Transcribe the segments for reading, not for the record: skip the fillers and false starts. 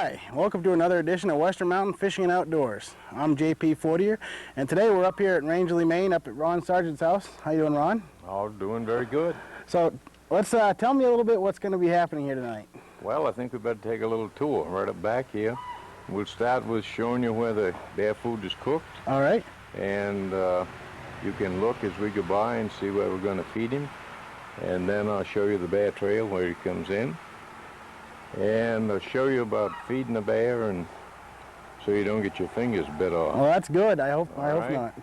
Hi, welcome to another edition of Western Mountain Fishing and Outdoors. I'm JP Fortier, and today we're up here at Rangeley, Maine, up at Ron Sargent's house. How you doing, Ron? Oh, doing very good. So, let's tell me a little bit what's going to be happening here tonight. Well, I think we better take a little tour right up back here. We'll start with showing you where the bear food is cooked. All right. And you can look as we go by and see where we're going to feed him. And then I'll show you the bear trail where he comes in. And I'll show you about feeding the bear, and so you don't get your fingers bit off. Well, that's good. I hope not.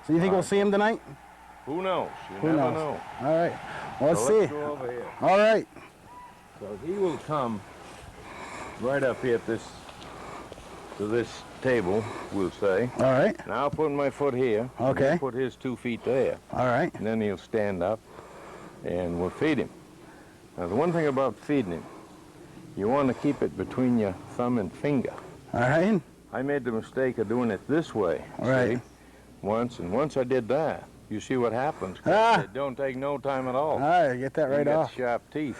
So you think we'll see him tonight? Who knows? You Who never knows? know. All right. Well, let's see. Let's go over here. All right. So he will come right up here to this table, we'll say. All right. Now I'll put my foot here. Okay. He'll put his 2 feet there. All right. And then he'll stand up, and we'll feed him. Now the one thing about feeding him, you want to keep it between your thumb and finger. All right. I made the mistake of doing it this way. All right. See? Once I did that, you see what happens. It don't take no time at all. All right, get that right off. You got sharp teeth.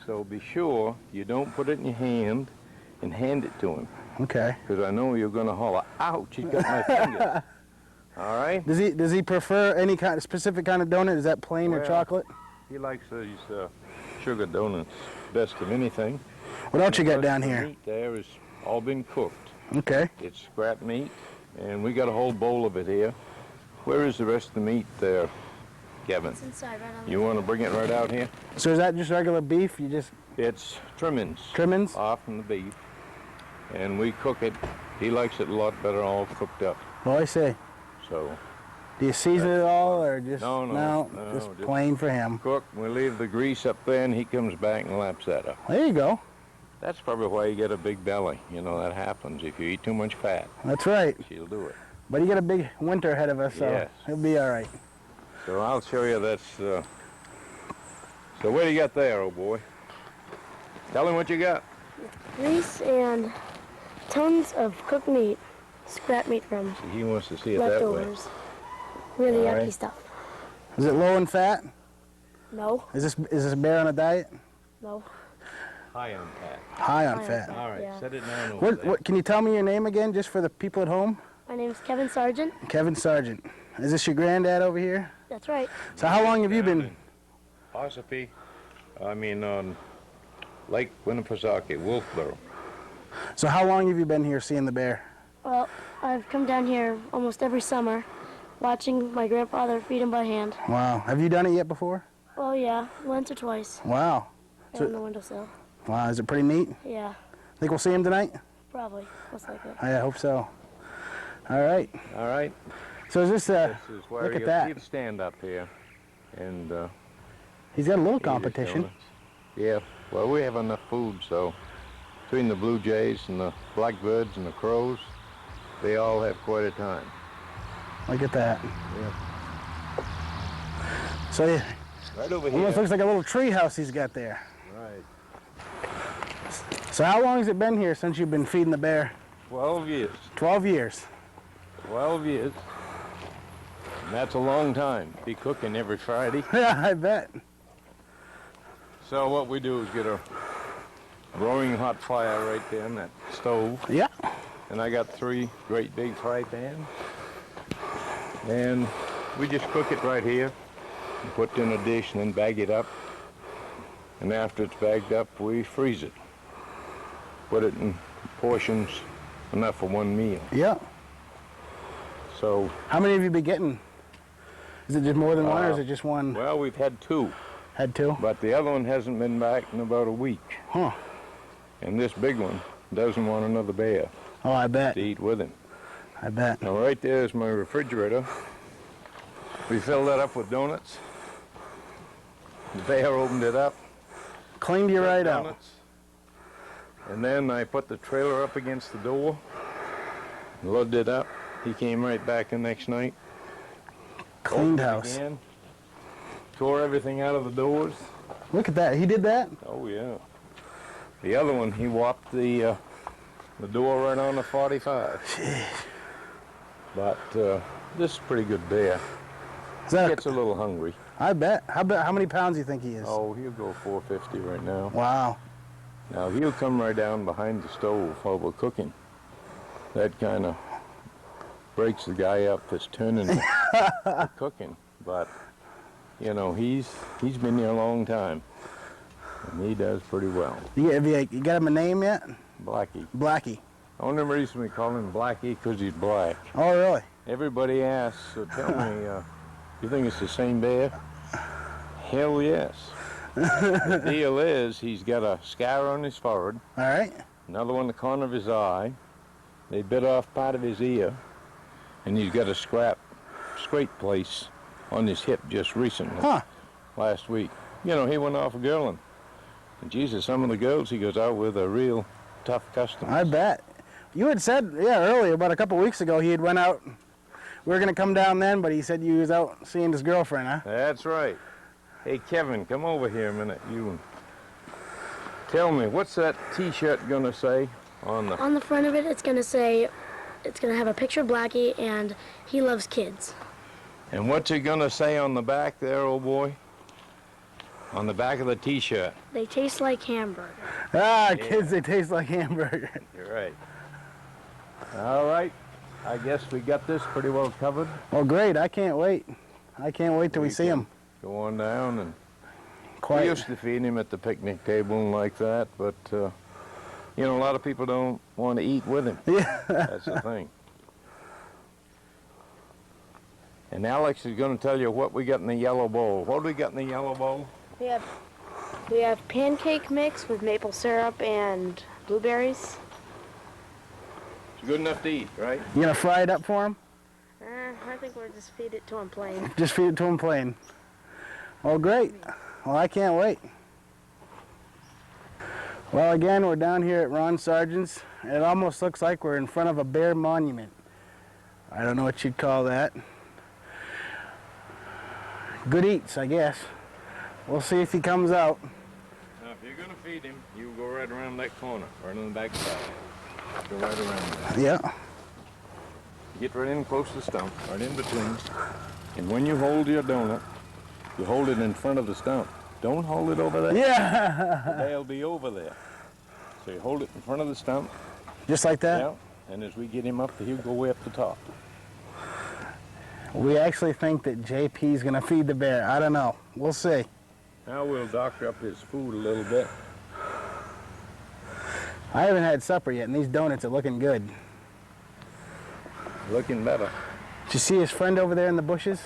So be sure you don't put it in your hand and hand it to him. Okay. Because I know you're going to holler, ouch, he's got my finger. All right? Does he prefer any kind of specific kind of donut? Is that plain or chocolate? He likes these sugar donuts best of anything. What else you got down The here? meat there is all been cooked. Okay. It's scrap meat, and we got a whole bowl of it here. Where is the rest of the meat there, Kevin? It's inside, right on. You want to bring it right out here? So is that just regular beef? It's trimmings. Trimmings? Off from the beef, and we cook it. He likes it a lot better all cooked up. Well, I see. So Do you season it all, or just No, just just plain for him? cook. We leave the grease up there, and he comes back and laps that up. There you go. That's probably why you get a big belly. You know, that happens if you eat too much fat. That's right. She'll do it. But you got a big winter ahead of us, so Yes. he'll be all right. So I'll show you this. So what do you got there, old boy? Tell him what you got. Grease and tons of cooked meat, scrap meat from He wants to see it that way. leftovers. Really All yucky right. stuff. Is it low in fat? No, Is this bear on a diet? no. High on fat. High on High on fat. fat. All right, Yeah. set it down over there. What? Can you tell me your name again, just for the people at home? My name's Kevin Sargent. Kevin Sargent. Is this your granddad over here? That's right. So how long have you been? Ossipee, on Lake Winnipesaukee, Wolfboro. So how long have you been here seeing the bear? Well, I've come down here almost every summer, watching my grandfather feed him by hand. Wow. Have you done it yet before? Well, yeah, once or twice. Wow. Right So- on the windowsill. Wow. Is it pretty neat? Yeah, Think we'll see him tonight? probably. Most likely. I hope so. All right. All right. So is this This is where look at you'll that. see the stand up here. And He's got a little he just competition. donuts. Yeah. Well, we have enough food, so between the blue jays and the blackbirds and the crows, they all have quite a time. Look at that. Yeah. So yeah, Right over here. almost looks like a little tree house he's got there. Right. So how long has it been here since you've been feeding the bear? 12 years. 12 years. 12 years. And that's a long time. Be cooking every Friday. Yeah, I bet. So what we do is get a roaring hot fire right there in that stove. Yeah. And I got 3 great big fry pans. And we just cook it right here. And put it in a dish and then bag it up. And after it's bagged up, we freeze it. Put it in portions enough for one meal. Yeah. So, How many have you been getting? Is it just more than one, or is it just one? well, we've had 2. Had 2? But the other one hasn't been back in about a week. Huh. And this big one doesn't want another bear Oh, I bet. to eat with him. I bet. Now right there is my refrigerator. We filled that up with donuts. The bear opened it up. Cleaned you right out. Donuts. And then I put the trailer up against the door, loaded it up. He came right back the next night. Cleaned opened it house. again, tore everything out of the doors. Look at that. He did that? Oh yeah. The other one, he whopped the door right on the 45. Jeez. But this is a pretty good bear. Is He that gets a little hungry. I bet. How many pounds do you think he is? Oh, he'll go 450 right now. Wow. Now he'll come right down behind the stove while we're cooking. That kind of breaks the guy up that's turning the cooking. But you know, he's been here a long time, and he does pretty well. You got him a name yet? Blackie. Blackie. The only reason we call him Blackie because he's black. Oh, really? Everybody asks, so tell me, you think it's the same bear? Hell yes. The deal is, he's got a scar on his forehead, All right. another one in the corner of his eye. They bit off part of his ear, and he's got a scrape place on his hip just recently, last week. You know, he went off a girl, and Jesus, some of the girls he goes out with are real tough customers. I bet. You had said, yeah, earlier, about a couple weeks ago, he had went out. We were going to come down then, but he said you was out seeing his girlfriend, huh? That's right. Hey, Kevin, come over here a minute. You tell me, what's that T-shirt going to say on the... On the front of it, it's going to have a picture of Blackie, and he loves kids. And what's it going to say on the back there, old boy? On the back of the T-shirt. They taste like hamburger. Ah, Yeah. kids, they taste like hamburger. You're right. All right. I guess we got this pretty well covered. Well, great. I can't wait. I can't wait till we see him. Go on down, and Quite. we used to feed him at the picnic table and like that, but you know, a lot of people don't want to eat with him. Yeah. That's the thing. And Alex is going to tell you what we got in the yellow bowl. What do we got in the yellow bowl? We have pancake mix with maple syrup and blueberries. It's good enough to eat, right? You gonna fry it up for him? I think we'll just feed it to him plain. Just feed it to him plain. Well, great. Well, I can't wait. Well, again, we're down here at Ron Sargent's. It almost looks like we're in front of a bear monument. I don't know what you'd call that. Good eats, I guess. We'll see if he comes out. Now, if you're going to feed him, you go right around that corner, right on the back side. Go right around there. Yeah. Get right in close to the stump, right in between. And when you hold your donut, you hold it in front of the stump. Don't hold it over there. Yeah. They'll be over there. So you hold it in front of the stump. Just like that? Yeah. And as we get him up, he'll go way up the top. We actually think that JP's gonna feed the bear. I don't know. We'll see. Now we'll doctor up his food a little bit. I haven't had supper yet, and these donuts are looking good. Looking better. Did you see his friend over there in the bushes?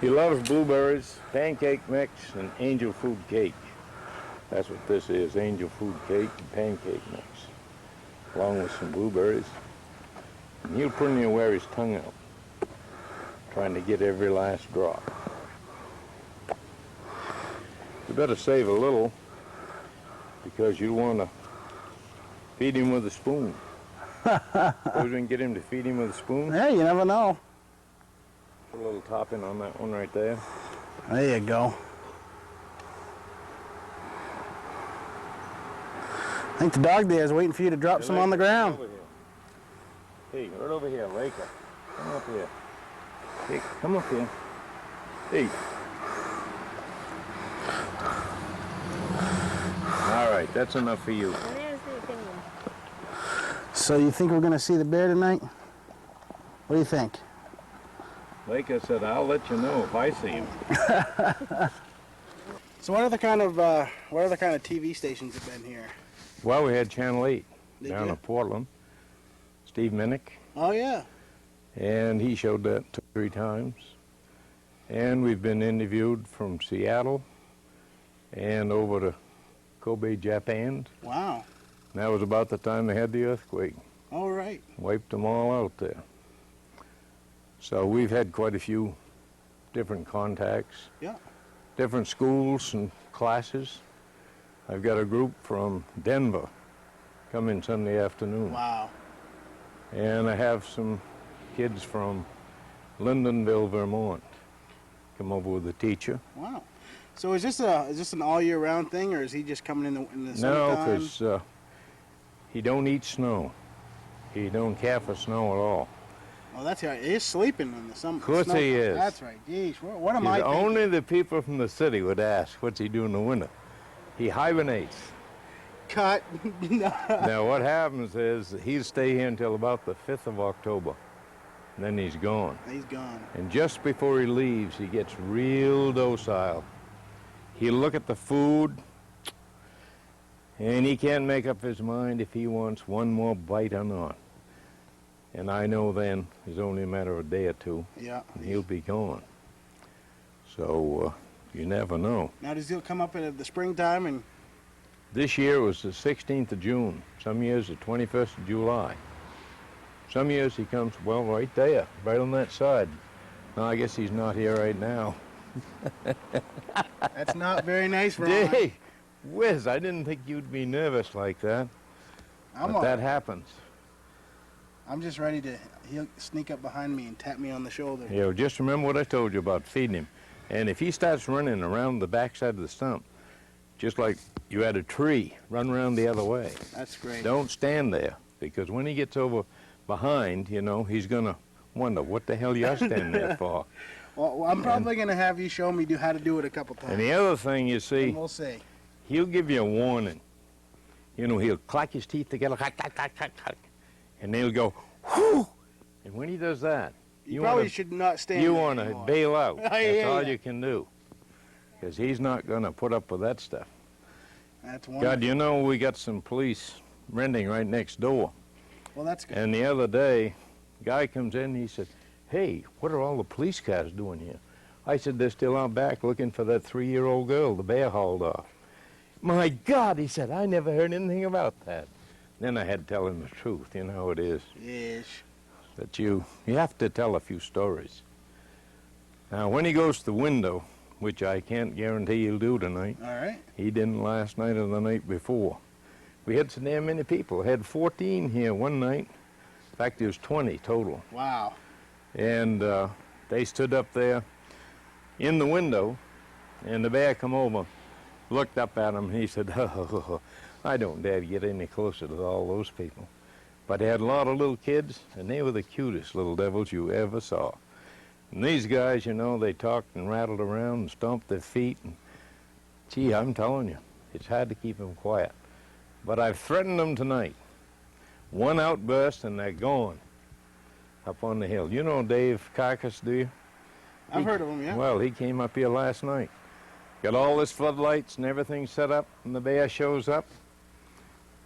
He loves blueberries, pancake mix, and angel food cake. That's what this is, angel food cake and pancake mix, along with some blueberries. And he'll pretty near wear his tongue out, trying to get every last drop. You better save a little, because you want to feed him with a spoon. Suppose we can get him to feed him with a spoon? Yeah, you never know. Put a little topping on that one right there. There you go. I think the dog there is waiting for you to drop some on the ground. Over here. Hey, right over here, Laker. Come up here. Hey, come up here. Hey. All right, that's enough for you. So you think we're gonna see the bear tonight? What do you think? Laker said, I'll let you know if I see him. So what other kind of TV stations have been here? Well, we had Channel 8 Did down you? in Portland. Steve Minnick, Oh yeah. and he showed that 2 or 3 times. And we've been interviewed from Seattle and over to Kobe, Japan. Wow. And that was about the time they had the earthquake. All right. Wiped them all out there. So we've had quite a few different contacts. Yeah. Different schools and classes. I've got a group from Denver coming Sunday afternoon. Wow. And I have some kids from Lyndonville, Vermont, come over with a teacher. Wow. So is this an all year round thing, or is he just coming in the No, summertime? because he don't eat snow. He don't care for snow at all. Oh, that's right. He's sleeping in the summer. Of course he is. That's right. Geez, what am I thinking? Only the people from the city would ask, what's he doing in the winter? He hibernates. Cut. Now what happens is he'll stay here until about the 5th of October. And then he's gone. He's gone. And just before he leaves, he gets real docile. He'll look at the food, and he can't make up his mind if he wants one more bite or not. And I know then it's only a matter of a day or two, Yeah. and he'll be gone. So you never know. Now does he come up in the springtime and? This year was the 16th of June. Some years the 21st of July. Some years he comes, well, right there, right on that side. Now, I guess he's not here right now. That's not very nice, Ron. Hey, whiz, I didn't think you'd be nervous like that. But that happens. I'm just ready to, he'll sneak up behind me and tap me on the shoulder. You know, just remember what I told you about feeding him. And if he starts running around the backside of the stump, just like you had a tree, run around the other way. That's great. Don't stand there, because when he gets over behind, you know, he's going to wonder, what the hell you're standing there for? Well, I'm probably going to have you show me how to do it a couple times. And the other thing, you see, And we'll see. he'll give you a warning. You know, he'll clack his teeth together, clack, clack, clack, clack, clack, and they'll go, whoo! And when he does that, You probably should not stand you there want to anymore. bail out. I That's hear all ya. you can do, because he's not going to put up with that stuff. That's wonderful. God, you know, we got some police renting right next door. Well, that's good. And the other day, guy comes in, he said, hey, what are all the police cars doing here? I said, they're still out back looking for that 3-year-old girl the bear hauled off. My God, he said, I never heard anything about that. Then I had to tell him the truth. You know how it is. Yes. That you have to tell a few stories. Now, when he goes to the window, which I can't guarantee he'll do tonight, All right. he didn't last night or the night before. We had so damn many people. Had 14 here one night. In fact, there was 20 total. Wow. And they stood up there in the window, and the bear come over, looked up at him, and he said, oh, I don't dare get any closer to all those people. But they had a lot of little kids, and they were the cutest little devils you ever saw. And these guys, you know, they talked and rattled around and stomped their feet. And, gee, I'm telling you, it's hard to keep them quiet. But I've threatened them tonight. One outburst, and they're gone up on the hill. You know Dave Carcass, do you? I've heard of him, yeah. Well, he came up here last night. Got all his floodlights and everything set up, and the bear shows up.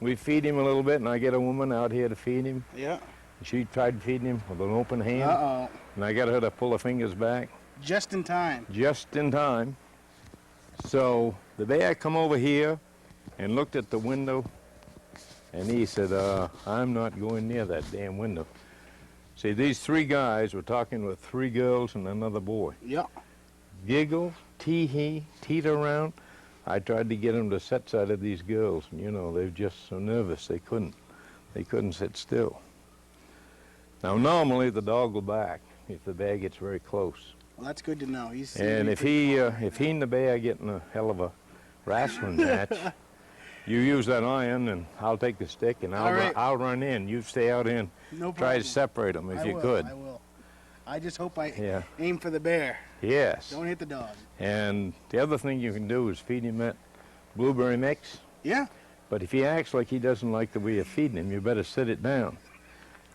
We feed him a little bit, and I get a woman out here to feed him. Yeah. She tried feeding him with an open hand, Uh-oh. and I got her to pull her fingers back Just in time. just in time. So the bear come over here and looked at the window, and he said, I'm not going near that damn window. See, these 3 guys were talking with 3 girls and another boy. Yeah. Giggle, tee-hee, teeter around. I tried to get them to sit side of these girls, and you know, they're just so nervous they couldn't sit still. Now, normally the dog will back if the bear gets very close. Well, that's good to know. He's And if he and the bear get in a hell of a wrestling match, you use that iron, and I'll take the stick, and All right. I'll run in. You stay out in. No Try problem. to separate them if I you will, could. I will. I just hope I Yeah. aim for the bear. Yes. Don't hit the dog. And the other thing you can do is feed him that blueberry mix. Yeah. But if he acts like he doesn't like the way you're feeding him, you better sit it down,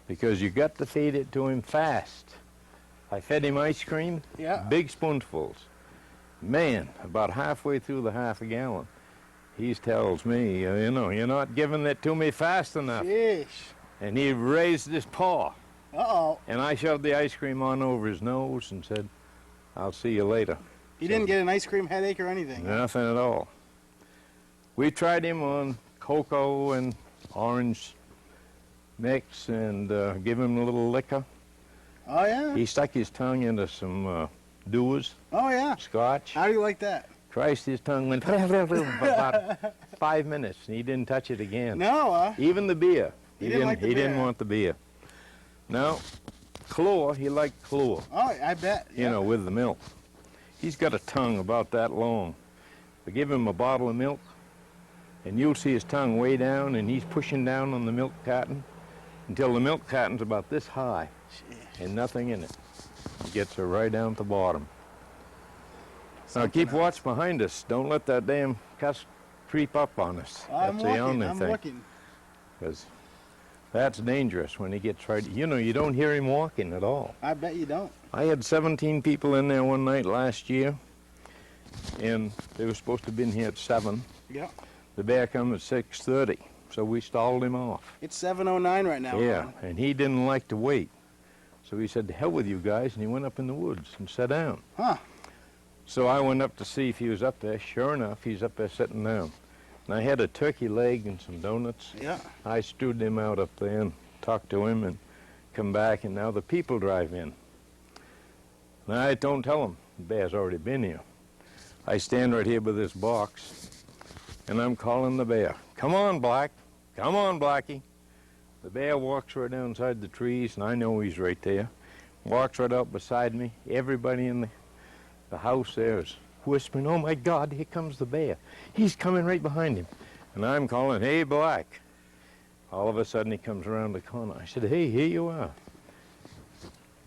because you got to feed it to him fast. I fed him ice cream, Yeah. big spoonfuls. Man, about halfway through the half a gallon, he tells me, you know, you're not giving it to me fast enough. Fish. And he raised his paw, Uh-oh. and I shoved the ice cream on over his nose and said, I'll see you later. He didn't get an ice cream headache or anything. Nothing at all. We tried him on cocoa and orange mix and give him a little liquor. Oh, yeah? He stuck his tongue into some Dewar's Oh, yeah. scotch. How do you like that? Christ, his tongue went for about 5 minutes, and he didn't touch it again. No, Even the beer. He didn't like the He didn't beer. want the beer. No, Chlor, he liked Chlor, Oh, I bet. you know, with the milk. He's got a tongue about that long. We give him a bottle of milk, and you'll see his tongue way down, and he's pushing down on the milk carton until the milk carton's about this high. and nothing in it. It gets her right down at the bottom. Now keep watch behind us. Don't let that damn cuss creep up on us. I'm That's the only looking, I'm thing. looking. Because that's dangerous when he gets right. You know, you don't hear him walking at all. I bet you don't. I had 17 people in there one night last year, and they were supposed to have been here at 7. Yeah. The bear come at 6:30, so we stalled him off. It's 7:09 right now. Yeah, Ron. and he didn't like to wait. So he said, to hell with you guys, and he went up in the woods and sat down. Huh. So I went up to see if he was up there. Sure enough, he's up there sitting down. And I had a turkey leg and some donuts. Yeah. I stewed him out up there and talked to him and come back, and now the people drive in. Now I don't tell them the bear's already been here. I stand right here by this box, and I'm calling the bear. Come on, Black. Come on, Blackie. The bear walks right outside the trees, and I know he's right there. Walks right out beside me. Everybody in the house there is whispering, oh my God, here comes the bear. He's coming right behind him. And I'm calling, hey, Black. All of a sudden he comes around the corner. I said, hey, here you are.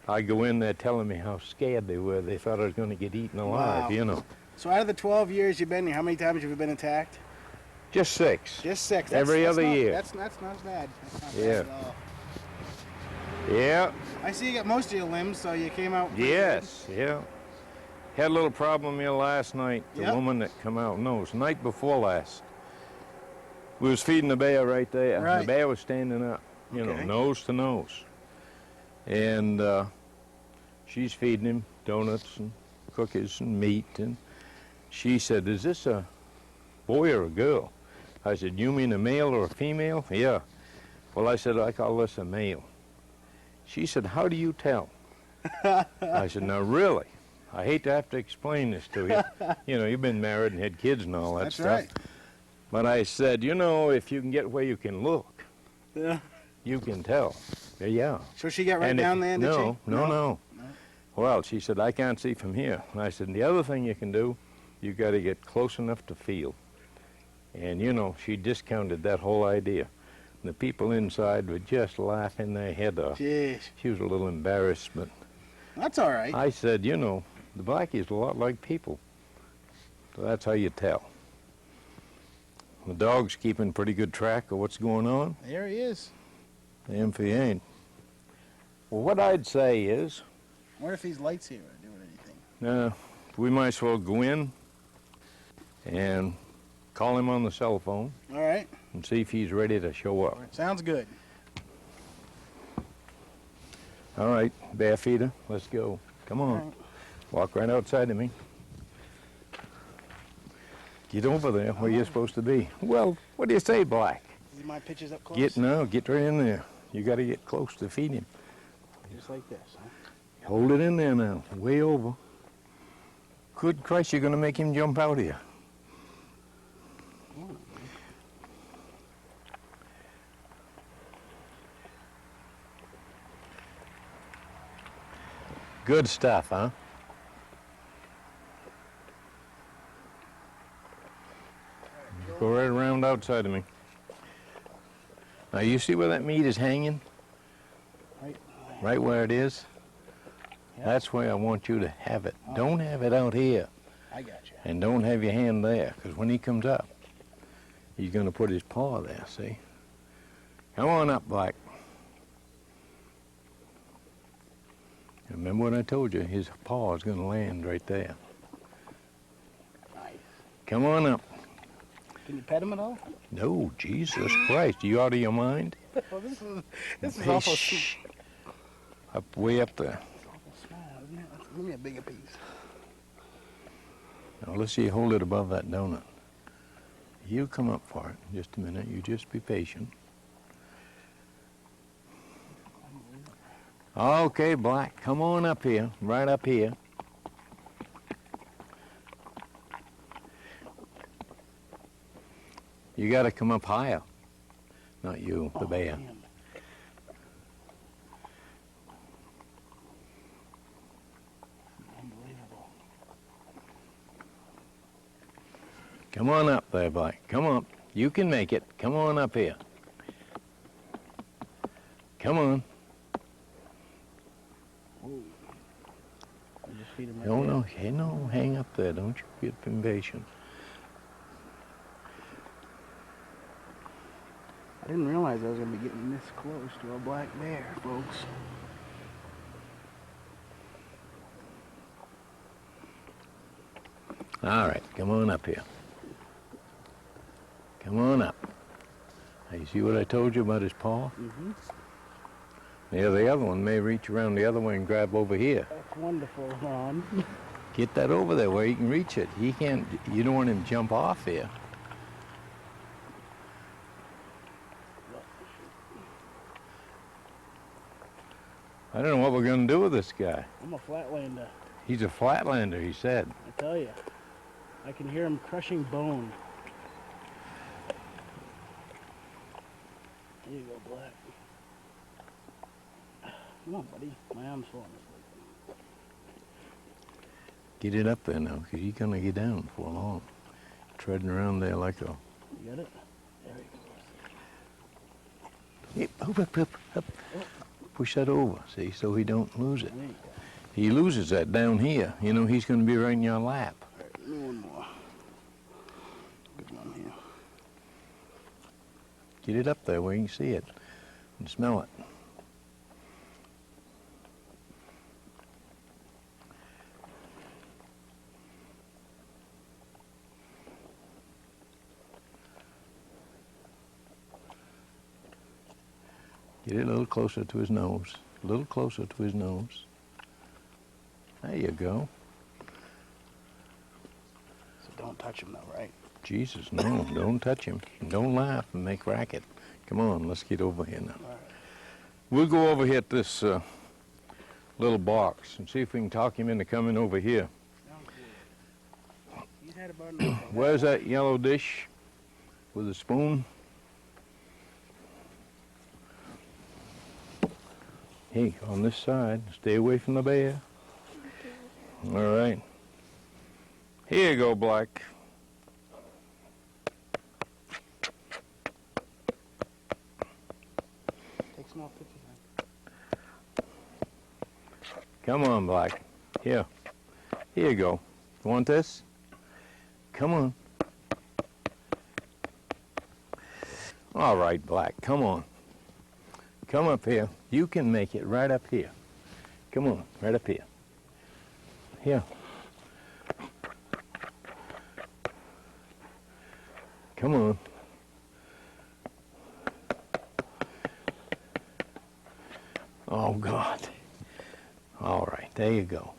I go in there telling me how scared they were. They thought I was going to get eaten alive, Wow. you know. So out of the 12 years you've been here, how many times have you been attacked? Just 6. Just 6. Every other year. That's not as bad. That's not Yeah. bad at all. Yeah, I see you got most of your limbs, so you came out. pretty yes, yeah. Had a little problem here last night. The Yeah. woman that come out knows. Night before last. We was feeding the bear right there. Right. The bear was standing up, you know, Okay. nose to nose. And she's feeding him donuts and cookies and meat. And she said, is this a boy or a girl? I said, you mean a male or a female? Yeah. Well, I said, I call this a male. She said, how do you tell? I said, now really, I hate to have to explain this to you. You know, you've been married and had kids and all that That's stuff. right. But I said, you know, if you can get where you can look, Yeah. you can tell. Yeah. So she got right And down there, did no, she? no, no, No. Well, she said, I can't see from here. And I said, the other thing you can do, you got to get close enough to feel. And, you know, she discounted that whole idea. And the people inside were just laughing their head off. Jeez. She was a little embarrassed, but That's all right. I said, you know, the Blackie's a lot like people. So that's how you tell. The dog's keeping pretty good track of what's going on. There he is. Damn if he ain't. Well, what I'd say is, I wonder if these lights here are doing anything. we might as well go in and call him on the cell phone All right. and see if he's ready to show up. Sounds good. All right, bear feeder, let's go. Come on. All right. Walk right outside of me. Get over there where you're supposed to be. Well, what do you say, Black? See my pictures up close? Get right in there. You got to get close to feed him. Just like this, huh? Hold it in there now, way over. Good Christ, you're going to make him jump out here. Good stuff, huh? Go right around outside of me. Now you see where that meat is hanging? Right. Right where it is? Yeah. That's where I want you to have it. Don't have it out here. I got you. And don't have your hand there, because when he comes up, he's going to put his paw there, see? Come on up, Black. Remember what I told you? His paw is going to land right there. Nice. Come on up. Can you pet him at all? No, Jesus Christ, you out of your mind? Well, this is Hey, awful shh. Up, way up there. awful small, isn't it? Give me a bigger piece. Now let's see you hold it above that donut. You come up for it in just a minute. You just be patient. Okay, Black, come on up here, right up here. You got to come up higher. Not you, the bear. Man. Unbelievable. Come on up there, Black. Come on. You can make it. Come on up here. Come on. Whoa. I just feed him right No, there. no, hey, no, hang up there. Don't you get impatient. I didn't realize I was going to be getting this close to a black bear, folks. All right, come on up here. Come on up. Now, you see what I told you about his paw? Mm-hmm. Yeah, the other one may reach around the other way and grab over here. That's wonderful, Ron. Get that over there where he can reach it. He can't, you don't want him to jump off here. I don't know what we're going to do with this guy. I'm a flatlander. He's a flatlander, he said. I tell you. I can hear him crushing bone. There you go, Black. Come on, buddy. My arm's falling asleep. Get it up there now, because he's going to get down for long. Treading around there like a... You got it? There he goes. Yep, up. Push that over, see, so he don't lose it. There you go. He loses that down here. You know, he's going to be right in your lap. All right, give me one more. Good one here. Get it up there where you can see it and smell it. Get it a little closer to his nose. A little closer to his nose. There you go. So don't touch him though, right? Jesus, no, don't touch him. Don't laugh and make racket. Come on, let's get over here now. All right. We'll go over here at this little box and see if we can talk him into coming over here. Sounds good. He's had about enough. Where's that yellow dish with a spoon? Hey, on this side, stay away from the bear. All right. Here you go, Black. Take small pictures. Come on, Black. Here. Here you go. You want this? Come on. All right, Black, come on. Come up here. You can make it right up here. Come on, right up here. Here. Come on. Oh, God. All right, there you go.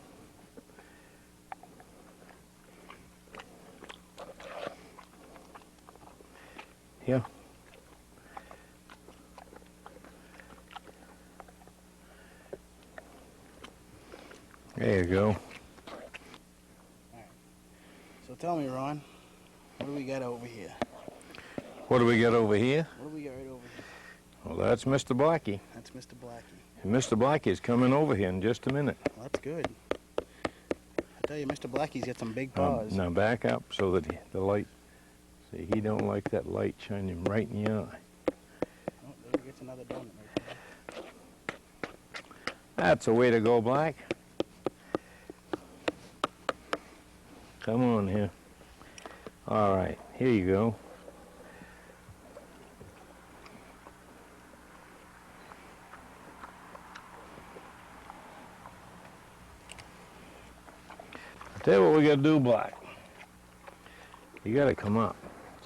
Here. There you go. So tell me, Ron, what do we got over here? What do we got over here? What do we got right over here? Well, that's Mr. Blackie. That's Mr. Blackie. And Mr. Blackie's coming over here in just a minute. Well, that's good. I tell you, Mr. Blackie's got some big paws. Now back up so that the light, see, he don't like that light shining right in the eye. Oh, there he gets another donut right there. That's a way to go, Black. Come on here. All right, here you go. Tell you what we gotta do, Black. You gotta come up,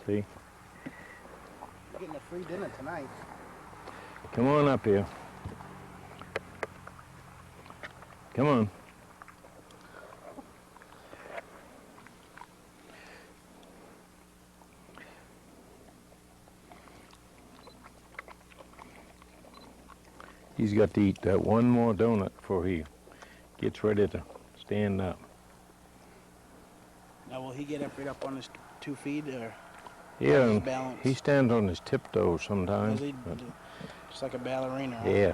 see? You're getting a free dinner tonight. Come on up here. Come on. He's got to eat that one more donut before he gets ready to stand up. Now, will he get up right up on his 2 feet, or Yeah, his and balance? he stands on his tiptoes sometimes. Does he, but- just like a ballerina? Huh? Yeah.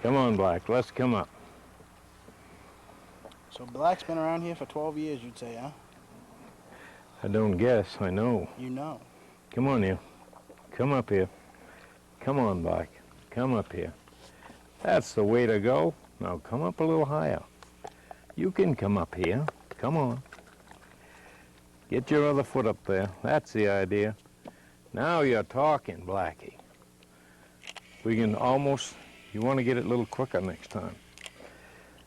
Come on, Black, let's come up. So Black's been around here for 12 years, you'd say, huh? I don't guess, I know. You know. Come on here. Come up here. Come on, Black. Come up here. That's the way to go. Now come up a little higher. You can come up here. Come on. Get your other foot up there. That's the idea. Now you're talking, Blackie. We can almost, you want to get it a little quicker next time.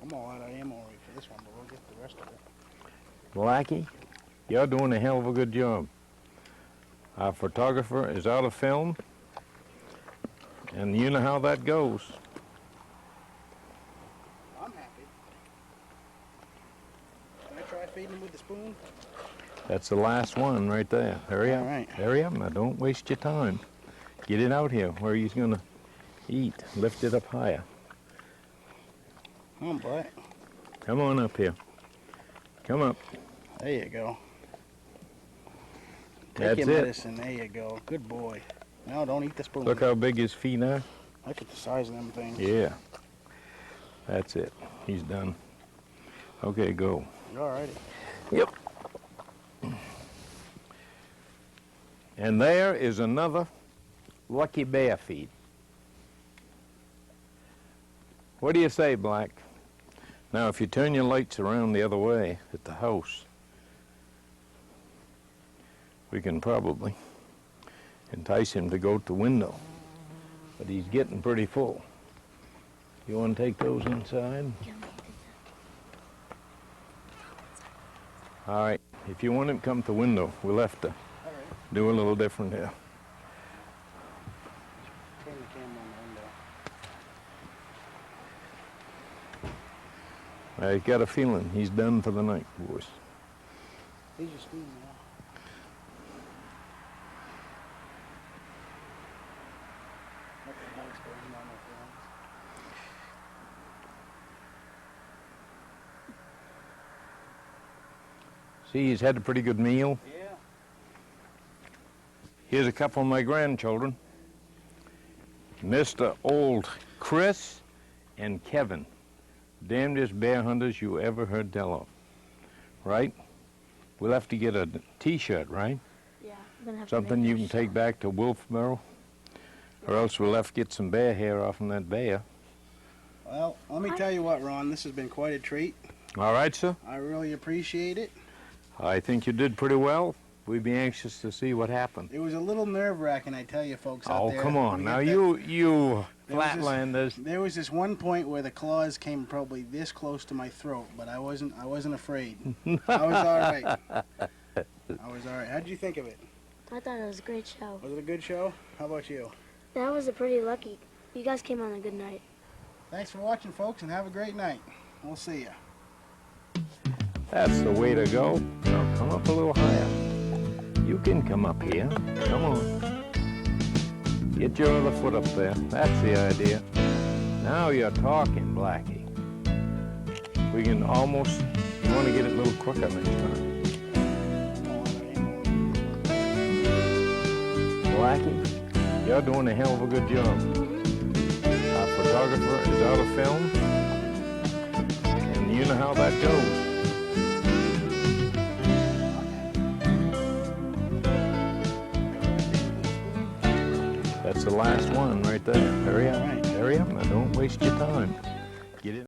I'm all out of ammo right for this one, but we'll get the rest of it. Blackie, you're doing a hell of a good job. Our photographer is out of film, and you know how that goes. I'm happy. Can I try feeding him with the spoon? That's the last one right there. Hurry up. All right. Hurry up. Now don't waste your time. Get it out here where he's going to eat. Lift it up higher. Come on, Black. Come on up here. Come up. There you go. Take That's your it. medicine. There you go. Good boy. No, don't eat the spoon. Look how big his feet are. Look at the size of them things. Yeah. That's it. He's done. Okay, go. All righty. Yep. And there is another lucky bear feed. What do you say, Black? Now, if you turn your lights around the other way at the house, we can probably entice him to go to the window. But he's getting pretty full. You want to take those inside? All right. If you want him to come to the window, we'll have to do a little different here. Turn the camera on the window. I got a feeling he's done for the night, boys. Here's your spoon now. Look at the lights going on my friends. See, he's had a pretty good meal. Yeah. Here's a couple of my grandchildren. Mr. Old Chris and Kevin. Damnedest bear hunters you ever heard tell of. Right? We'll have to get a t-shirt, right? Yeah, I'm gonna have Something to you make can take back to Wolfboro. Or else we'll have to get some bear hair off from that bear. Well, let me tell you what, Ron. This has been quite a treat. All right, sir? I really appreciate it. I think you did pretty well. We'd be anxious to see what happened. It was a little nerve-wracking, I tell you, folks out Oh, there. come on. We Now, got that- you There was this- flatlanders. There was this one point where the claws came probably this close to my throat, but I wasn't afraid. I was all right. I was all right. How did you think of it? I thought it was a great show. Was it a good show? How about you? That was a pretty lucky. You guys came on a good night. Thanks for watching, folks, and have a great night. We'll see ya. That's the way to go. Now come up a little higher. You can come up here. Come on. Get your other foot up there. That's the idea. Now you're talking, Blackie. We can almost, you want to get it a little quicker next time. Blackie, you're doing a hell of a good job. Our photographer is out of film, and you know how that goes. That's the last one right there. Hurry up. All right. Hurry up now. Don't waste your time.